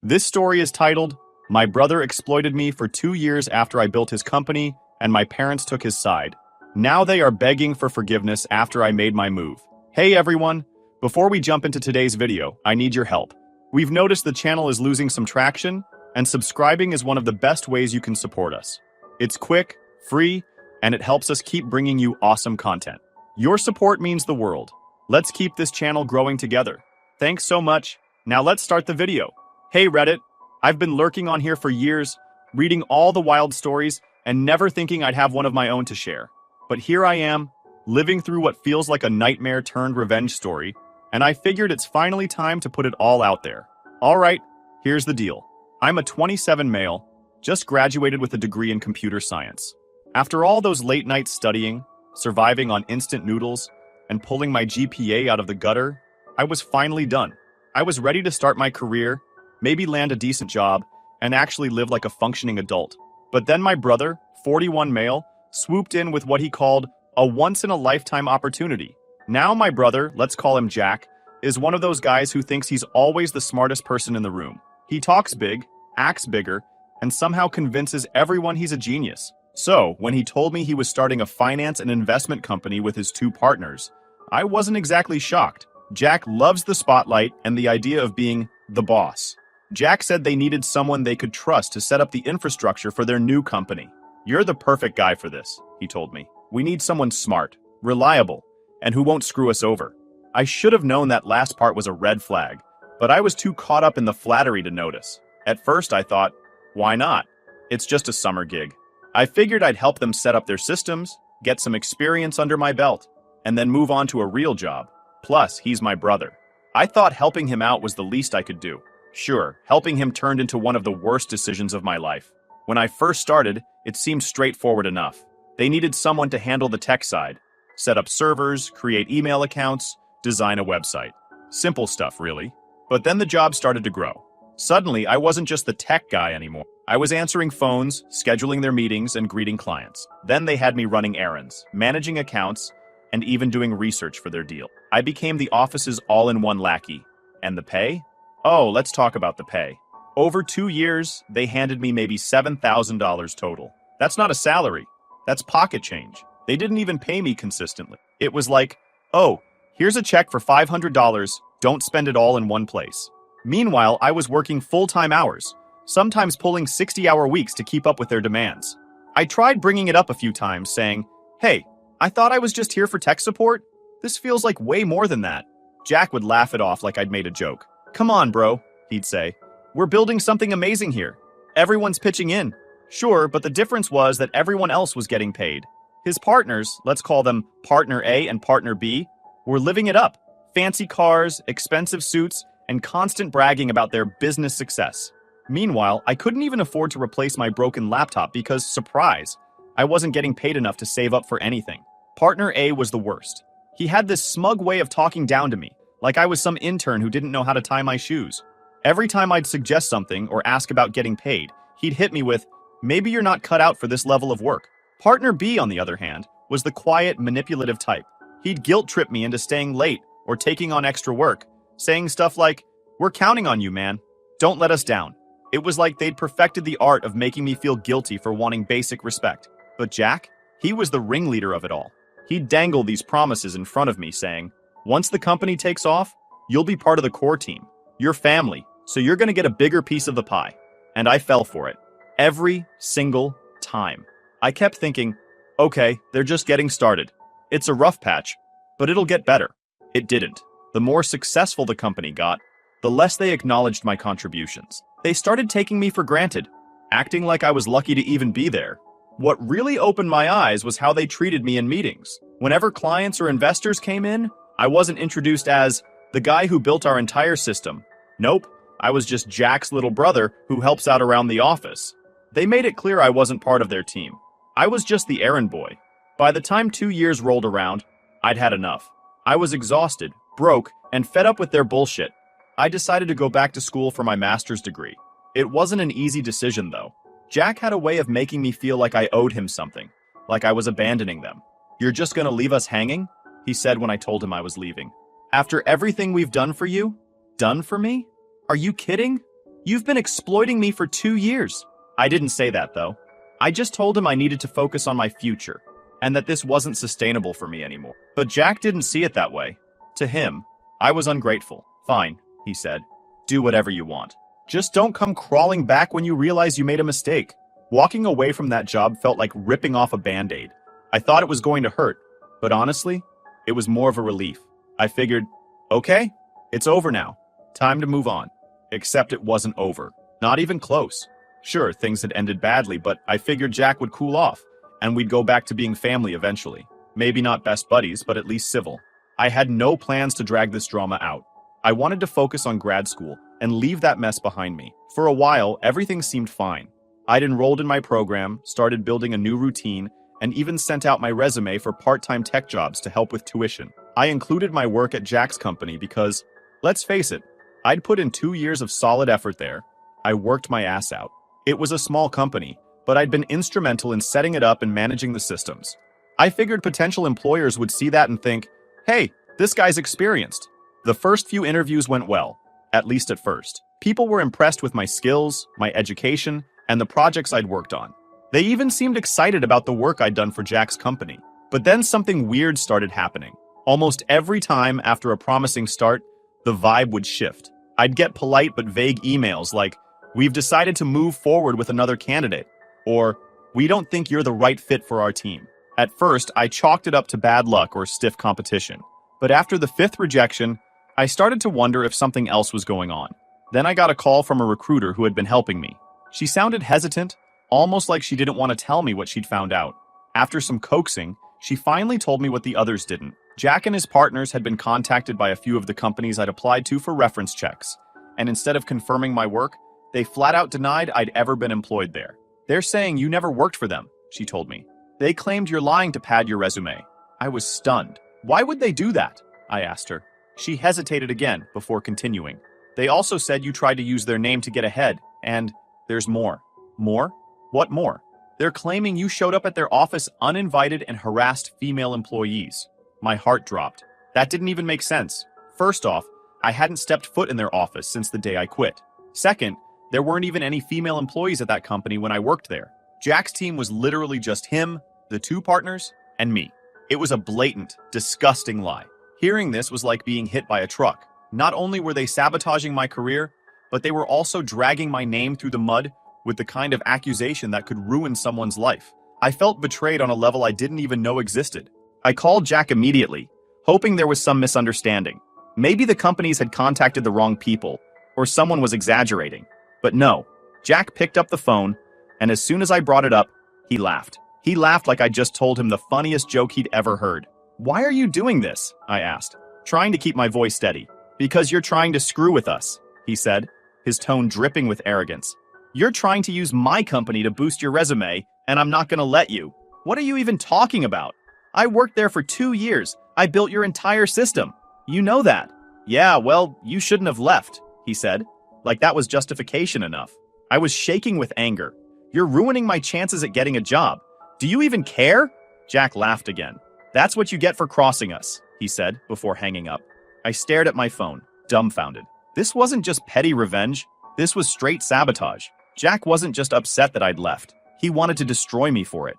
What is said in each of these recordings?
This story is titled, My Brother Exploited Me for 2 years after I built his company and my parents took his side. Now they are begging for forgiveness after I made my move. Hey everyone, before we jump into today's video, I need your help. We've noticed the channel is losing some traction, and subscribing is one of the best ways you can support us. It's quick, free, and it helps us keep bringing you awesome content. Your support means the world. Let's keep this channel growing together. Thanks so much. Now let's start the video. Hey Reddit, I've been lurking on here for years, reading all the wild stories, and never thinking I'd have one of my own to share. But here I am, living through what feels like a nightmare turned revenge story, and I figured it's finally time to put it all out there. Alright, here's the deal. I'm a 27 male, just graduated with a degree in computer science. After all those late nights studying, surviving on instant noodles, and pulling my GPA out of the gutter, I was finally done. I was ready to start my career, maybe land a decent job, and actually live like a functioning adult. But then my brother, 41 male, swooped in with what he called a once-in-a-lifetime opportunity. Now my brother, let's call him Jack, is one of those guys who thinks he's always the smartest person in the room. He talks big, acts bigger, and somehow convinces everyone he's a genius. So, when he told me he was starting a finance and investment company with his two partners, I wasn't exactly shocked. Jack loves the spotlight and the idea of being the boss. Jack said they needed someone they could trust to set up the infrastructure for their new company. You're the perfect guy for this, he told me. We need someone smart, reliable, and who won't screw us over. I should have known that last part was a red flag, but I was too caught up in the flattery to notice. At first I thought, why not? It's just a summer gig. I figured I'd help them set up their systems, get some experience under my belt, and then move on to a real job. Plus, he's my brother. I thought helping him out was the least I could do. Sure, helping him turned into one of the worst decisions of my life. When I first started, it seemed straightforward enough. They needed someone to handle the tech side, set up servers, create email accounts, design a website. Simple stuff, really. But then the job started to grow. Suddenly, I wasn't just the tech guy anymore. I was answering phones, scheduling their meetings, and greeting clients. Then they had me running errands, managing accounts, and even doing research for their deal. I became the office's all-in-one lackey. And the pay? Oh, let's talk about the pay. Over 2 years, they handed me maybe $7,000 total. That's not a salary. That's pocket change. They didn't even pay me consistently. It was like, oh, here's a check for $500, don't spend it all in one place. Meanwhile, I was working full-time hours, sometimes pulling 60-hour weeks to keep up with their demands. I tried bringing it up a few times, saying, hey, I thought I was just here for tech support. This feels like way more than that. Jack would laugh it off like I'd made a joke. Come on, bro, he'd say. We're building something amazing here. Everyone's pitching in. Sure, but the difference was that everyone else was getting paid. His partners, let's call them Partner A and Partner B, were living it up. Fancy cars, expensive suits, and constant bragging about their business success. Meanwhile, I couldn't even afford to replace my broken laptop because, surprise, I wasn't getting paid enough to save up for anything. Partner A was the worst. He had this smug way of talking down to me, like I was some intern who didn't know how to tie my shoes. Every time I'd suggest something or ask about getting paid, he'd hit me with, maybe you're not cut out for this level of work. Partner B, on the other hand, was the quiet, manipulative type. He'd guilt-trip me into staying late or taking on extra work, saying stuff like, we're counting on you, man. Don't let us down. It was like they'd perfected the art of making me feel guilty for wanting basic respect. But Jack, he was the ringleader of it all. He'd dangle these promises in front of me saying, once the company takes off, you'll be part of the core team, your family, so you're going to get a bigger piece of the pie. And I fell for it. Every single time. I kept thinking, okay, they're just getting started. It's a rough patch, but it'll get better. It didn't. The more successful the company got, the less they acknowledged my contributions. They started taking me for granted, acting like I was lucky to even be there. What really opened my eyes was how they treated me in meetings. Whenever clients or investors came in, I wasn't introduced as the guy who built our entire system. Nope, I was just Jack's little brother who helps out around the office. They made it clear I wasn't part of their team. I was just the errand boy. By the time 2 years rolled around, I'd had enough. I was exhausted, broke, and fed up with their bullshit. I decided to go back to school for my master's degree. It wasn't an easy decision, though. Jack had a way of making me feel like I owed him something, like I was abandoning them. You're just gonna leave us hanging? He said when I told him I was leaving. After everything we've done for you? Done for me? Are you kidding? You've been exploiting me for 2 years. I didn't say that, though. I just told him I needed to focus on my future, and that this wasn't sustainable for me anymore. But Jack didn't see it that way. To him, I was ungrateful. Fine, he said. Do whatever you want. Just don't come crawling back when you realize you made a mistake. Walking away from that job felt like ripping off a band-aid. I thought it was going to hurt, but honestly, it was more of a relief. I figured, okay, it's over now. Time to move on. Except it wasn't over. Not even close. Sure, things had ended badly, but I figured Jack would cool off, and we'd go back to being family eventually. Maybe not best buddies, but at least civil. I had no plans to drag this drama out. I wanted to focus on grad school and leave that mess behind me. For a while, everything seemed fine. I'd enrolled in my program, started building a new routine, and even sent out my resume for part-time tech jobs to help with tuition. I included my work at Jack's company because, let's face it, I'd put in 2 years of solid effort there. I worked my ass out. It was a small company, but I'd been instrumental in setting it up and managing the systems. I figured potential employers would see that and think, hey, this guy's experienced. The first few interviews went well, at least at first. People were impressed with my skills, my education, and the projects I'd worked on. They even seemed excited about the work I'd done for Jack's company. But then something weird started happening. Almost every time after a promising start, the vibe would shift. I'd get polite but vague emails like, we've decided to move forward with another candidate, or we don't think you're the right fit for our team. At first, I chalked it up to bad luck or stiff competition. But after the 5th rejection, I started to wonder if something else was going on. Then I got a call from a recruiter who had been helping me. She sounded hesitant, almost like she didn't want to tell me what she'd found out. After some coaxing, she finally told me what the others didn't. Jack and his partners had been contacted by a few of the companies I'd applied to for reference checks, and instead of confirming my work, they flat out denied I'd ever been employed there. They're saying you never worked for them, she told me. They claimed you're lying to pad your resume. I was stunned. Why would they do that? I asked her. She hesitated again before continuing. They also said you tried to use their name to get ahead, and there's more. More? What more? They're claiming you showed up at their office uninvited and harassed female employees. My heart dropped. That didn't even make sense. First off, I hadn't stepped foot in their office since the day I quit. Second, there weren't even any female employees at that company when I worked there. Jack's team was literally just him, the 2 partners, and me. It was a blatant, disgusting lie. Hearing this was like being hit by a truck. Not only were they sabotaging my career, but they were also dragging my name through the mud with the kind of accusation that could ruin someone's life. I felt betrayed on a level I didn't even know existed. I called Jack immediately, hoping there was some misunderstanding. Maybe the companies had contacted the wrong people, or someone was exaggerating. But no, Jack picked up the phone, and as soon as I brought it up, he laughed. He laughed like I just told him the funniest joke he'd ever heard. Why are you doing this? I asked, trying to keep my voice steady. Because you're trying to screw with us, he said, his tone dripping with arrogance. You're trying to use my company to boost your resume, and I'm not gonna let you. What are you even talking about? I worked there for 2 years. I built your entire system. You know that. Yeah, well, you shouldn't have left, he said, like that was justification enough. I was shaking with anger. You're ruining my chances at getting a job. Do you even care? Jack laughed again. That's what you get for crossing us, he said before hanging up. I stared at my phone, dumbfounded. This wasn't just petty revenge. This was straight sabotage. Jack wasn't just upset that I'd left. He wanted to destroy me for it.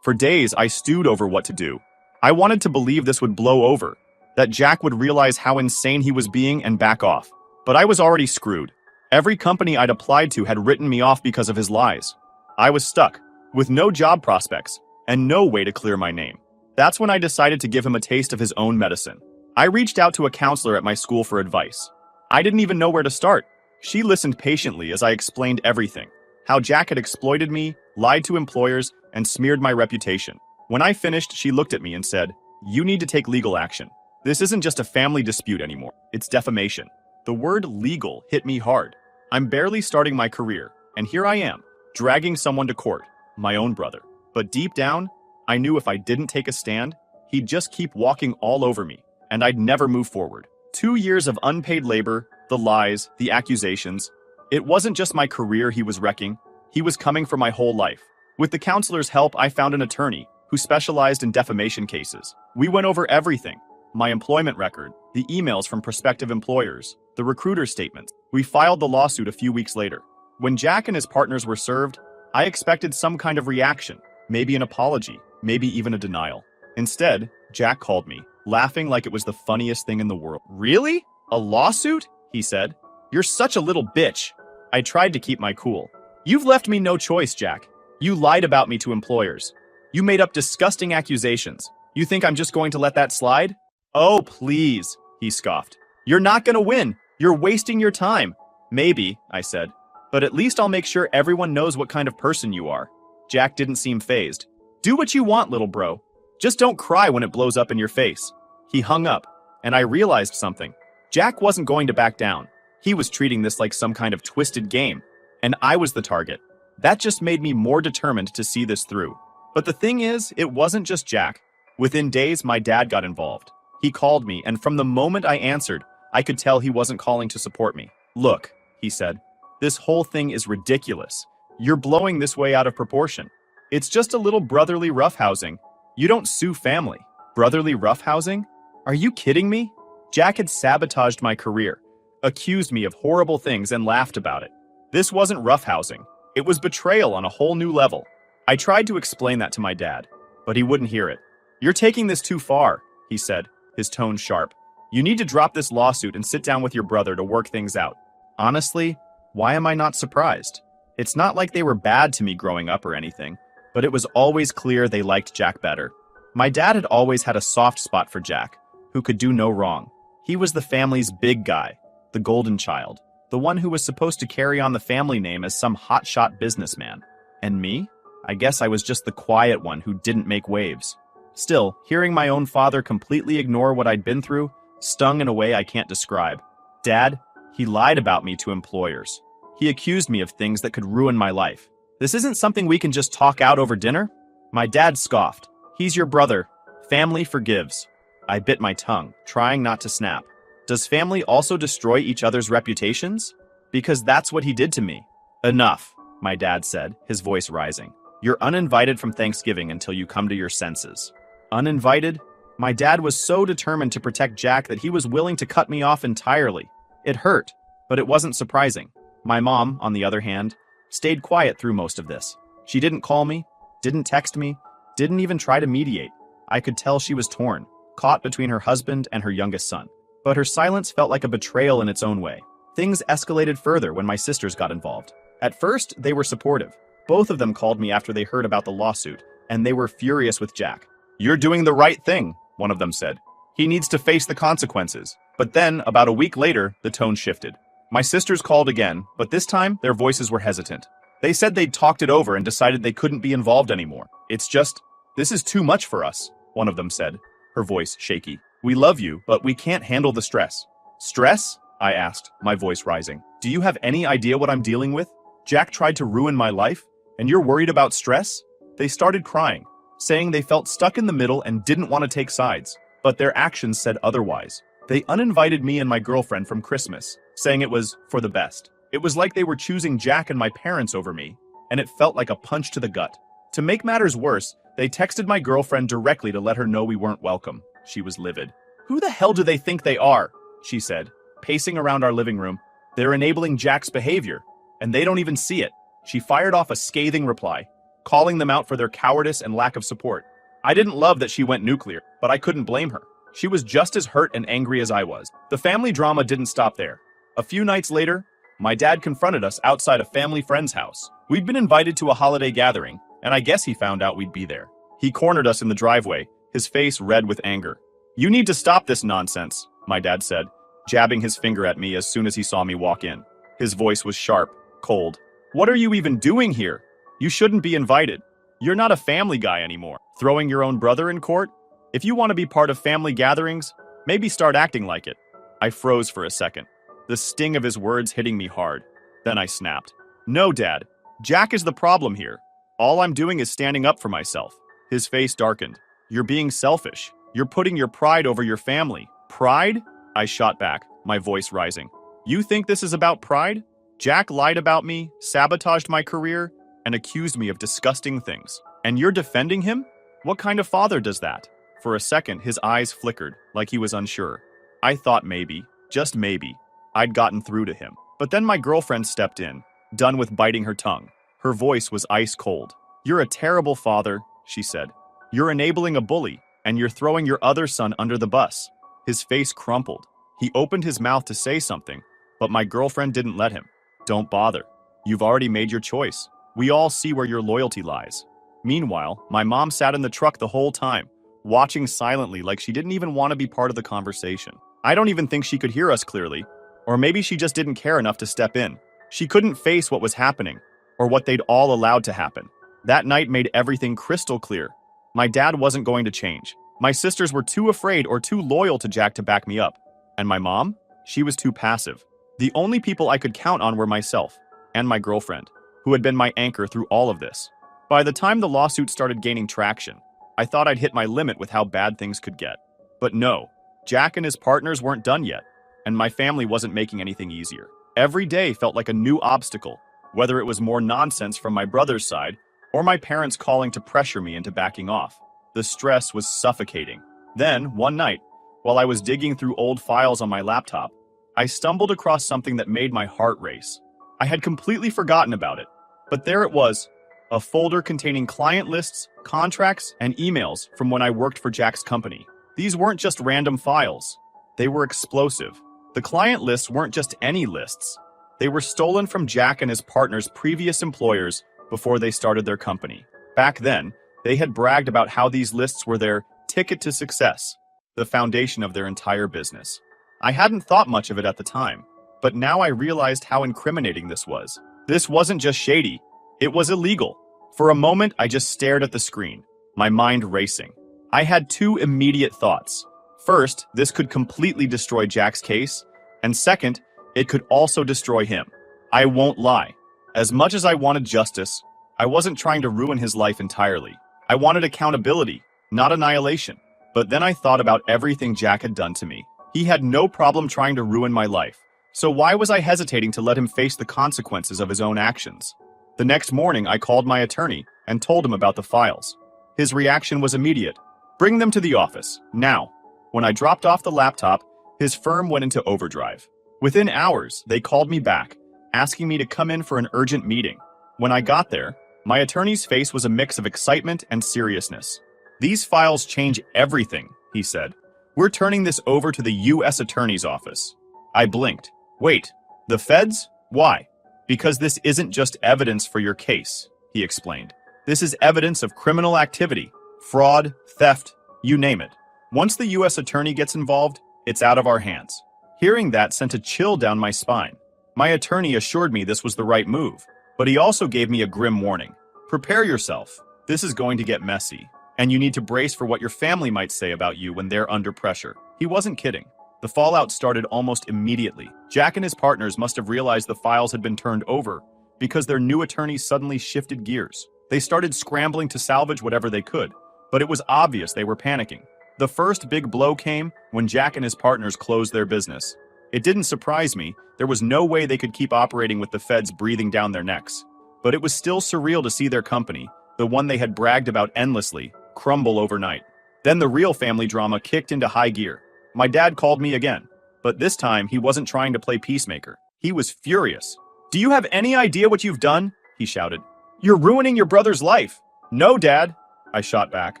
For days, I stewed over what to do. I wanted to believe this would blow over, that Jack would realize how insane he was being and back off. But I was already screwed. Every company I'd applied to had written me off because of his lies. I was stuck, with no job prospects, and no way to clear my name. That's when I decided to give him a taste of his own medicine. I reached out to a counselor at my school for advice. I didn't even know where to start. She listened patiently as I explained everything. How Jack had exploited me, lied to employers, and smeared my reputation. When I finished, she looked at me and said, "You need to take legal action. This isn't just a family dispute anymore. It's defamation." The word legal hit me hard. I'm barely starting my career, and here I am, dragging someone to court, my own brother. But deep down, I knew if I didn't take a stand, he'd just keep walking all over me, and I'd never move forward. 2 years of unpaid labor, the lies, the accusations. It wasn't just my career he was wrecking. He was coming for my whole life. With the counselor's help, I found an attorney who specialized in defamation cases. We went over everything. My employment record, the emails from prospective employers, the recruiter statements. We filed the lawsuit a few weeks later. When Jack and his partners were served, I expected some kind of reaction, maybe an apology, maybe even a denial. Instead, Jack called me, laughing like it was the funniest thing in the world. "Really? A lawsuit?" he said. "You're such a little bitch." I tried to keep my cool. "You've left me no choice, Jack. You lied about me to employers. You made up disgusting accusations. You think I'm just going to let that slide?" "Oh, please," he scoffed. "You're not going to win. You're wasting your time." "Maybe," I said. "But at least I'll make sure everyone knows what kind of person you are." Jack didn't seem fazed. "Do what you want, little bro. Just don't cry when it blows up in your face." He hung up, and I realized something. Jack wasn't going to back down. He was treating this like some kind of twisted game, and I was the target. That just made me more determined to see this through. But the thing is, it wasn't just Jack. Within days, my dad got involved. He called me, and from the moment I answered, I could tell he wasn't calling to support me. "Look," he said, "this whole thing is ridiculous. You're blowing this way out of proportion. It's just a little brotherly roughhousing. You don't sue family." Brotherly roughhousing? Are you kidding me? Jack had sabotaged my career, accused me of horrible things, and laughed about it. This wasn't roughhousing. It was betrayal on a whole new level. I tried to explain that to my dad, but he wouldn't hear it. "You're taking this too far," he said, his tone sharp. "You need to drop this lawsuit and sit down with your brother to work things out." Honestly, why am I not surprised? It's not like they were bad to me growing up or anything, but it was always clear they liked Jack better. My dad had always had a soft spot for Jack, who could do no wrong. He was the family's big guy, the golden child, the one who was supposed to carry on the family name as some hotshot businessman. And me? I guess I was just the quiet one who didn't make waves. Still, hearing my own father completely ignore what I'd been through stung in a way I can't describe. Dad, he lied about me to employers. He accused me of things that could ruin my life. "This isn't something we can just talk out over dinner?" My dad scoffed. "He's your brother. Family forgives." I bit my tongue, trying not to snap. Does family also destroy each other's reputations? Because that's what he did to me. "Enough," my dad said, his voice rising. "You're uninvited from Thanksgiving until you come to your senses." Uninvited? My dad was so determined to protect Jack that he was willing to cut me off entirely. It hurt, but it wasn't surprising. My mom, on the other hand, stayed quiet through most of this. She didn't call me, didn't text me, didn't even try to mediate. I could tell she was torn, caught between her husband and her youngest son. But her silence felt like a betrayal in its own way. Things escalated further when my sisters got involved. At first, they were supportive. Both of them called me after they heard about the lawsuit, and they were furious with Jack. "You're doing the right thing," one of them said. "He needs to face the consequences." But then, about a week later, the tone shifted. My sisters called again, but this time, their voices were hesitant. They said they'd talked it over and decided they couldn't be involved anymore. "This is too much for us," one of them said, her voice shaky. "We love you, but we can't handle the stress." "Stress?" I asked, my voice rising. "Do you have any idea what I'm dealing with? Jack tried to ruin my life, and you're worried about stress?" They started crying, saying they felt stuck in the middle and didn't want to take sides, but their actions said otherwise. They uninvited me and my girlfriend from Christmas, saying it was for the best. It was like they were choosing Jack and my parents over me, and it felt like a punch to the gut. To make matters worse, they texted my girlfriend directly to let her know we weren't welcome. She was livid. "Who the hell do they think they are?" she said, pacing around our living room. "They're enabling Jack's behavior, and they don't even see it." She fired off a scathing reply, calling them out for their cowardice and lack of support. I didn't love that she went nuclear, but I couldn't blame her. She was just as hurt and angry as I was. The family drama didn't stop there. A few nights later, my dad confronted us outside a family friend's house. We'd been invited to a holiday gathering, and I guess he found out we'd be there. He cornered us in the driveway, his face red with anger. "You need to stop this nonsense," my dad said, jabbing his finger at me as soon as he saw me walk in. His voice was sharp, cold. "What are you even doing here? You shouldn't be invited. You're not a family guy anymore. Throwing your own brother in court? If you want to be part of family gatherings, maybe start acting like it." I froze for a second, the sting of his words hitting me hard. Then I snapped. "No, Dad. Jack is the problem here. All I'm doing is standing up for myself." His face darkened. "You're being selfish. You're putting your pride over your family." "Pride?" I shot back, my voice rising. "You think this is about pride? Jack lied about me, sabotaged my career, and accused me of disgusting things. And you're defending him? What kind of father does that? For a second, his eyes flickered, like he was unsure. I thought maybe, just maybe, I'd gotten through to him. But then my girlfriend stepped in, done with biting her tongue. Her voice was ice cold. "You're a terrible father," she said. "You're enabling a bully, and you're throwing your other son under the bus." His face crumpled. He opened his mouth to say something, but my girlfriend didn't let him. "Don't bother. You've already made your choice. We all see where your loyalty lies." Meanwhile, my mom sat in the truck the whole time, watching silently like she didn't even want to be part of the conversation. I don't even think she could hear us clearly, or maybe she just didn't care enough to step in. She couldn't face what was happening, or what they'd all allowed to happen. That night made everything crystal clear. My dad wasn't going to change. My sisters were too afraid or too loyal to Jack to back me up. And my mom? She was too passive. The only people I could count on were myself and my girlfriend, who had been my anchor through all of this. By the time the lawsuit started gaining traction, I thought I'd hit my limit with how bad things could get. But no, Jack and his partners weren't done yet, and my family wasn't making anything easier. Every day felt like a new obstacle, whether it was more nonsense from my brother's side or my parents calling to pressure me into backing off. The stress was suffocating. Then, one night, while I was digging through old files on my laptop, I stumbled across something that made my heart race. I had completely forgotten about it, but there it was, a folder containing client lists, contracts, and emails from when I worked for Jack's company. These weren't just random files. They were explosive. The client lists weren't just any lists. They were stolen from Jack and his partner's previous employers before they started their company. Back then, they had bragged about how these lists were their ticket to success, the foundation of their entire business. I hadn't thought much of it at the time, but now I realized how incriminating this was. This wasn't just shady, it was illegal. For a moment, I just stared at the screen, my mind racing. I had two immediate thoughts. First, this could completely destroy Jack's case, and second, it could also destroy him. I won't lie. As much as I wanted justice, I wasn't trying to ruin his life entirely. I wanted accountability, not annihilation. But then I thought about everything Jack had done to me. He had no problem trying to ruin my life. So why was I hesitating to let him face the consequences of his own actions? The next morning, I called my attorney and told him about the files. His reaction was immediate. "Bring them to the office, now." When I dropped off the laptop, his firm went into overdrive. Within hours, they called me back, asking me to come in for an urgent meeting. When I got there, my attorney's face was a mix of excitement and seriousness. "These files change everything," he said. "We're turning this over to the U.S. Attorney's Office." I blinked. "Wait, the feds? Why?" "Because this isn't just evidence for your case," he explained. "This is evidence of criminal activity, fraud, theft, you name it. Once the U.S. Attorney gets involved, it's out of our hands." Hearing that sent a chill down my spine. My attorney assured me this was the right move, but he also gave me a grim warning. "Prepare yourself. This is going to get messy, and you need to brace for what your family might say about you when they're under pressure." He wasn't kidding. The fallout started almost immediately. Jack and his partners must have realized the files had been turned over because their new attorney suddenly shifted gears. They started scrambling to salvage whatever they could, but it was obvious they were panicking. The first big blow came when Jack and his partners closed their business. It didn't surprise me. There was no way they could keep operating with the feds breathing down their necks. But it was still surreal to see their company, the one they had bragged about endlessly, crumble overnight. Then the real family drama kicked into high gear. My dad called me again, but this time he wasn't trying to play peacemaker. He was furious. "Do you have any idea what you've done?" he shouted. "You're ruining your brother's life." "No, Dad," I shot back.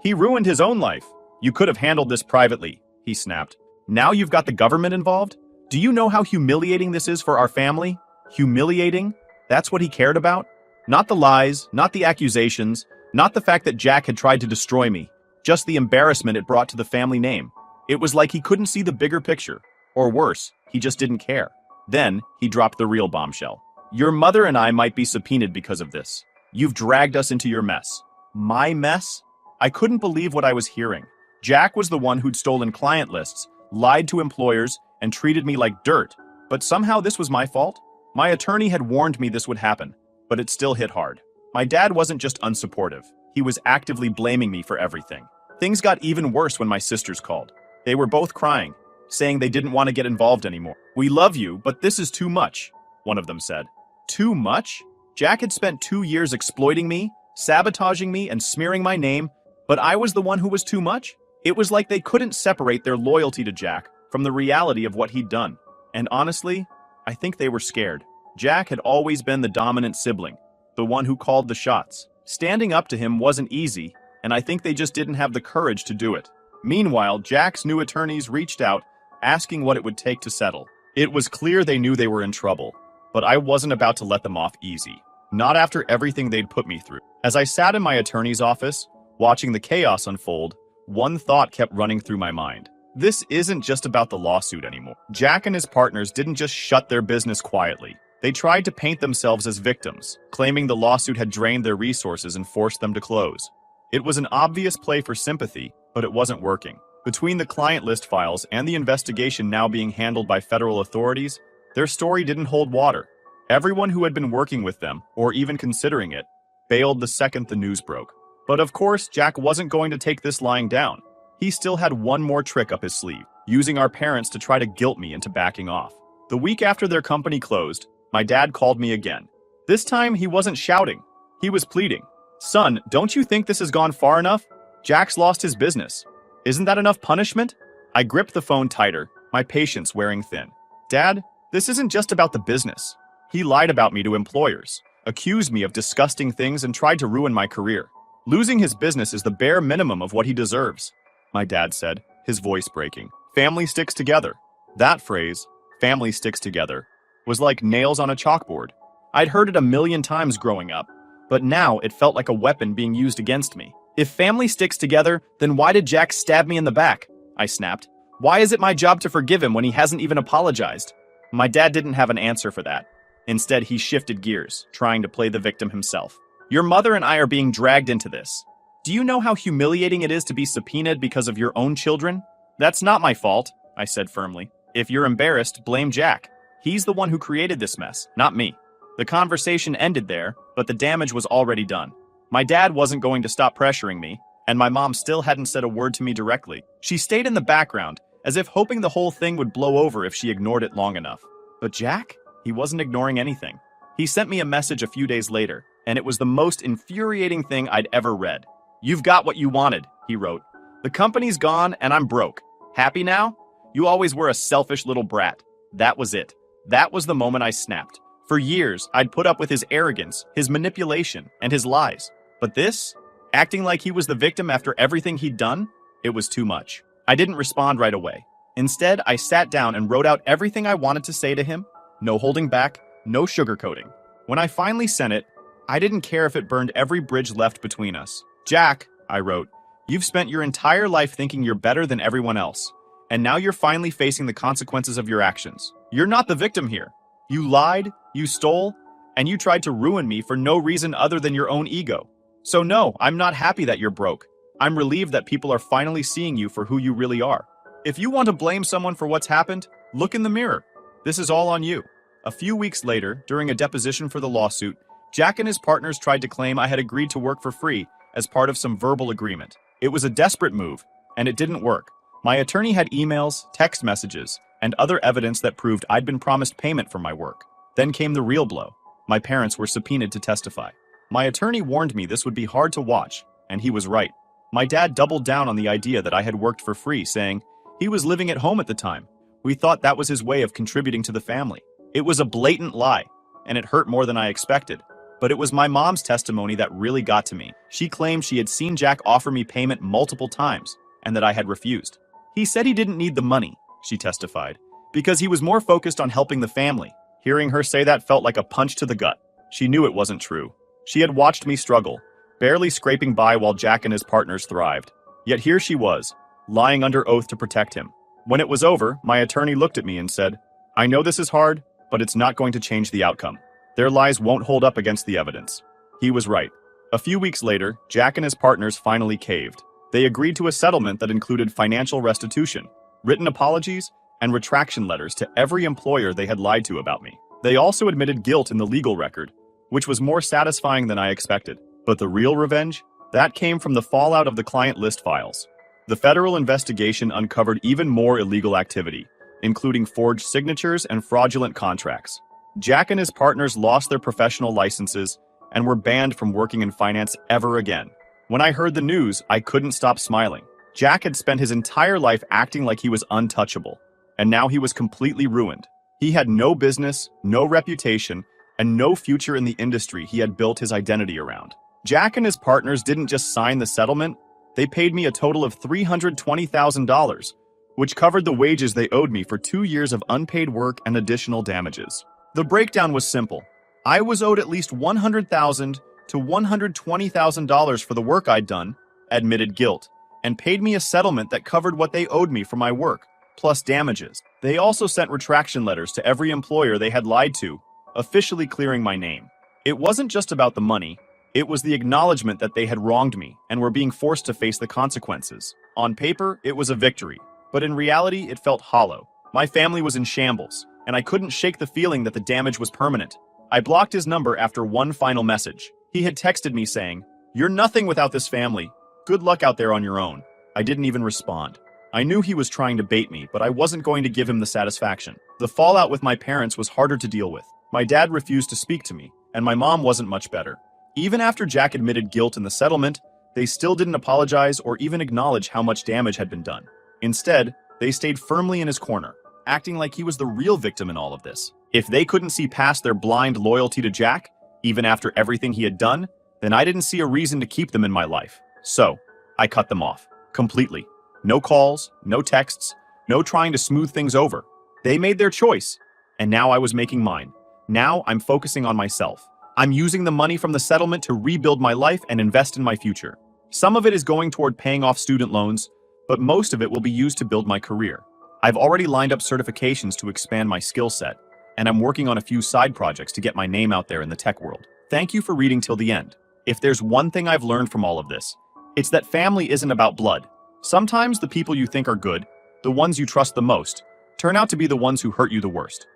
"He ruined his own life." "You could have handled this privately," he snapped. "Now you've got the government involved? Do you know how humiliating this is for our family?" Humiliating? That's what he cared about? Not the lies, not the accusations, not the fact that Jack had tried to destroy me, just the embarrassment it brought to the family name. It was like he couldn't see the bigger picture. Or worse, he just didn't care. Then, he dropped the real bombshell. "Your mother and I might be subpoenaed because of this. You've dragged us into your mess." My mess? I couldn't believe what I was hearing. Jack was the one who'd stolen client lists, lied to employers, and treated me like dirt. But somehow this was my fault? My attorney had warned me this would happen, but it still hit hard. My dad wasn't just unsupportive. He was actively blaming me for everything. Things got even worse when my sisters called. They were both crying, saying they didn't want to get involved anymore. "We love you, but this is too much," one of them said. Too much? Jack had spent 2 years exploiting me, sabotaging me, and smearing my name, but I was the one who was too much? It was like they couldn't separate their loyalty to Jack from the reality of what he'd done. And honestly, I think they were scared. Jack had always been the dominant sibling, the one who called the shots. Standing up to him wasn't easy, and I think they just didn't have the courage to do it. Meanwhile, Jack's new attorneys reached out, asking what it would take to settle. It was clear they knew they were in trouble, but I wasn't about to let them off easy. Not after everything they'd put me through. As I sat in my attorney's office, watching the chaos unfold, one thought kept running through my mind. This isn't just about the lawsuit anymore. Jack and his partners didn't just shut their business quietly. They tried to paint themselves as victims, claiming the lawsuit had drained their resources and forced them to close. It was an obvious play for sympathy, but it wasn't working. Between the client list files and the investigation now being handled by federal authorities, their story didn't hold water. Everyone who had been working with them, or even considering it, bailed the second the news broke. But of course, Jack wasn't going to take this lying down. He still had one more trick up his sleeve, using our parents to try to guilt me into backing off. The week after their company closed, my dad called me again. This time, he wasn't shouting. He was pleading. "Son, don't you think this has gone far enough? Jack's lost his business. Isn't that enough punishment?" I gripped the phone tighter, my patience wearing thin. "Dad, this isn't just about the business. He lied about me to employers, accused me of disgusting things, and tried to ruin my career. Losing his business is the bare minimum of what he deserves," my dad said, his voice breaking. Family sticks together. That phrase, family sticks together, was like nails on a chalkboard. I'd heard it a million times growing up, but now it felt like a weapon being used against me. "If family sticks together, then why did Jack stab me in the back?" I snapped. "Why is it my job to forgive him when he hasn't even apologized?" My dad didn't have an answer for that. Instead, he shifted gears, trying to play the victim himself. "Your mother and I are being dragged into this. Do you know how humiliating it is to be subpoenaed because of your own children?" "That's not my fault," I said firmly. "If you're embarrassed, blame Jack. He's the one who created this mess, not me." The conversation ended there, but the damage was already done. My dad wasn't going to stop pressuring me, and my mom still hadn't said a word to me directly. She stayed in the background, as if hoping the whole thing would blow over if she ignored it long enough. But Jack? He wasn't ignoring anything. He sent me a message a few days later, and it was the most infuriating thing I'd ever read. "You've got what you wanted," he wrote. "The company's gone, and I'm broke. Happy now? You always were a selfish little brat." That was it. That was the moment I snapped. For years, I'd put up with his arrogance, his manipulation, and his lies. But this? Acting like he was the victim after everything he'd done? It was too much. I didn't respond right away. Instead, I sat down and wrote out everything I wanted to say to him. No holding back, no sugarcoating. When I finally sent it, I didn't care if it burned every bridge left between us. "Jack," I wrote, "you've spent your entire life thinking you're better than everyone else, and now you're finally facing the consequences of your actions. You're not the victim here. You lied, you stole, and you tried to ruin me for no reason other than your own ego. So no, I'm not happy that you're broke. I'm relieved that people are finally seeing you for who you really are. If you want to blame someone for what's happened, look in the mirror. This is all on you." A few weeks later, during a deposition for the lawsuit, Jack and his partners tried to claim I had agreed to work for free as part of some verbal agreement. It was a desperate move, and it didn't work. My attorney had emails, text messages, and other evidence that proved I'd been promised payment for my work. Then came the real blow. My parents were subpoenaed to testify. My attorney warned me this would be hard to watch, and he was right. My dad doubled down on the idea that I had worked for free, saying he was living at home at the time. We thought that was his way of contributing to the family. It was a blatant lie, and it hurt more than I expected. But it was my mom's testimony that really got to me. She claimed she had seen Jack offer me payment multiple times, and that I had refused. "He said he didn't need the money," she testified, "because he was more focused on helping the family." Hearing her say that felt like a punch to the gut. She knew it wasn't true. She had watched me struggle, barely scraping by while Jack and his partners thrived. Yet here she was, lying under oath to protect him. When it was over, my attorney looked at me and said, "I know this is hard, but it's not going to change the outcome. Their lies won't hold up against the evidence." He was right. A few weeks later, Jack and his partners finally caved. They agreed to a settlement that included financial restitution, written apologies, and retraction letters to every employer they had lied to about me. They also admitted guilt in the legal record, which was more satisfying than I expected. But the real revenge? That came from the fallout of the client list files. The federal investigation uncovered even more illegal activity, including forged signatures and fraudulent contracts. Jack and his partners lost their professional licenses and were banned from working in finance ever again. When I heard the news, I couldn't stop smiling. Jack had spent his entire life acting like he was untouchable, and now he was completely ruined. He had no business, no reputation, and no future in the industry he had built his identity around. Jack and his partners didn't just sign the settlement, they paid me a total of $320,000, which covered the wages they owed me for 2 years of unpaid work and additional damages. The breakdown was simple. I was owed at least $100,000 to $120,000 for the work I'd done, admitted guilt, and paid me a settlement that covered what they owed me for my work, plus damages. They also sent retraction letters to every employer they had lied to, officially clearing my name. It wasn't just about the money, it was the acknowledgement that they had wronged me and were being forced to face the consequences. On paper, it was a victory, but in reality, it felt hollow. My family was in shambles, and I couldn't shake the feeling that the damage was permanent. I blocked his number after one final message. He had texted me saying, "You're nothing without this family. Good luck out there on your own." I didn't even respond. I knew he was trying to bait me, but I wasn't going to give him the satisfaction. The fallout with my parents was harder to deal with. My dad refused to speak to me, and my mom wasn't much better. Even after Jack admitted guilt in the settlement, they still didn't apologize or even acknowledge how much damage had been done. Instead, they stayed firmly in his corner, acting like he was the real victim in all of this. If they couldn't see past their blind loyalty to Jack, even after everything he had done, then I didn't see a reason to keep them in my life. So, I cut them off. Completely. No calls, no texts, no trying to smooth things over. They made their choice, and now I was making mine. Now I'm focusing on myself. I'm using the money from the settlement to rebuild my life and invest in my future. Some of it is going toward paying off student loans, but most of it will be used to build my career. I've already lined up certifications to expand my skill set, and I'm working on a few side projects to get my name out there in the tech world. Thank you for reading till the end. If there's one thing I've learned from all of this, it's that family isn't about blood. Sometimes the people you think are good, the ones you trust the most, turn out to be the ones who hurt you the worst.